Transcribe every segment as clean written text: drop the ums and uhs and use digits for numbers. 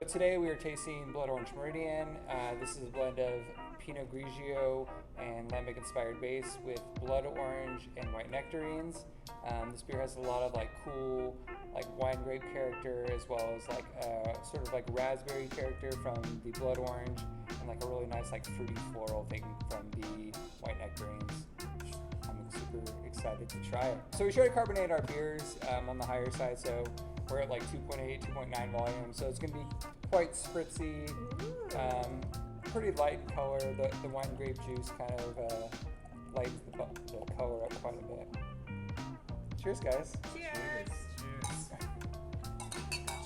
Today we are tasting Blood Orange Meridian. This is a blend of Pinot Grigio and lambic-inspired base with blood orange and white nectarines. This beer has a lot of like cool, like wine grape character, as well as like sort of like raspberry character from the blood orange, and like a really nice like fruity floral thing from the white nectarines. I'm super excited to try it. So we try to carbonate our beers on the higher side. So we're at like 2.8, 2.9 volume. So it's going to be quite spritzy, pretty light in color. The wine grape juice kind of lightens the color up quite a bit. Cheers, guys. Cheers. Cheers.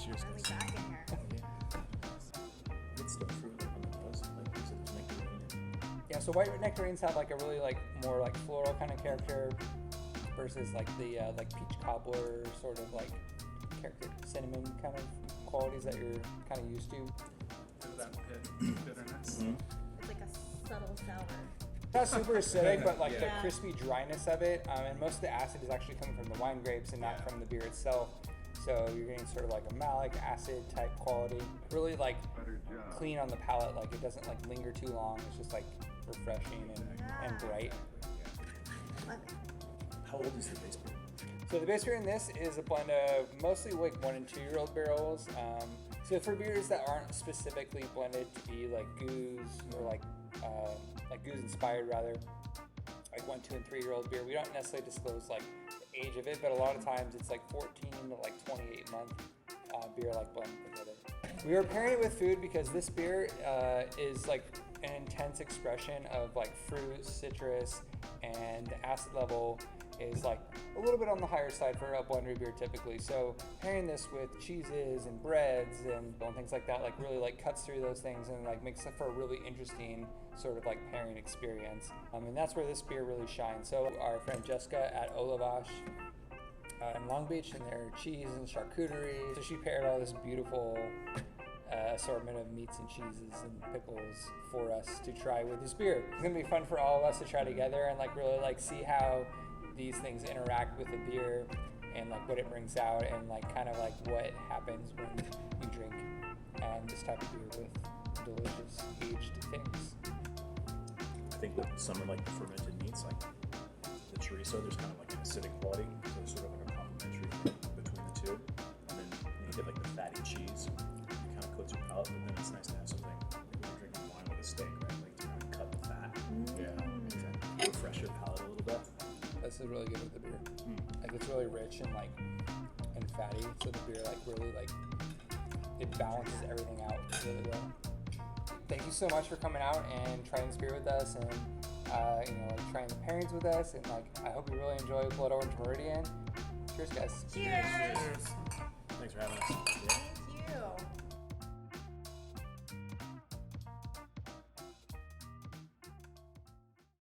Cheers, Really guys. back in here. It's the fruit on the nose, like you said, there's nectarine. Yeah, so white nectarines have like a really like more like floral kind of character versus like the like peach cobbler sort of like character, cinnamon kind of qualities that you're kind of used to. That bitterness. It's like a subtle sour. Not super acidic, but like the Yeah. crispy dryness of it, and most of the acid is actually coming from the wine grapes and not from the beer itself. So you're getting sort of like a malic acid type quality. Really like clean on the palate, like it doesn't like linger too long. It's just like refreshing and bright. Love it. How old is the base beer? So the base beer in this is a blend of mostly like 1 and 2 year old barrels. So for beers that aren't specifically blended to be like goose or like goose inspired rather, like 1, 2, and 3 year old beer, we don't necessarily disclose like the age of it, but a lot of times it's like 14 to like 28 month beer like blended together. We are pairing it with food because this beer is like an intense expression of like fruit, citrus, and the acid level is like a little bit on the higher side for a blendery beer typically. So pairing this with cheeses and breads and things like that like really like cuts through those things and like makes it for a really interesting sort of like pairing experience. And that's where this beer really shines. So our friend Jessica at Vache in Long Beach, and their cheese and charcuterie. So she paired all this beautiful assortment of meats and cheeses and pickles for us to try with this beer. It's gonna be fun for all of us to try together and like really like see how these things interact with the beer and like what it brings out and like kind of like what happens when you drink this type of beer with delicious aged things. I think with some of like the fermented meats, like the chorizo, there's kind of like an acidic quality, so it's sort of like a complementary thing between the two. And then when you get like the fatty cheese, it kind of coats your palate, but then it's nice to have something like when you're drinking wine with a steak, right? Like to kind of cut the fat. Yeah. Refresh your palate a little bit. This is really good with the beer. Like it's really rich and like and fatty, so the beer like really like it balances everything out really well. Thank you so much for coming out and trying this beer with us, and like trying the pairings with us, and like I hope you really enjoy Blood Orange Meridian. Cheers, guys. Cheers. Thanks for having us. Thank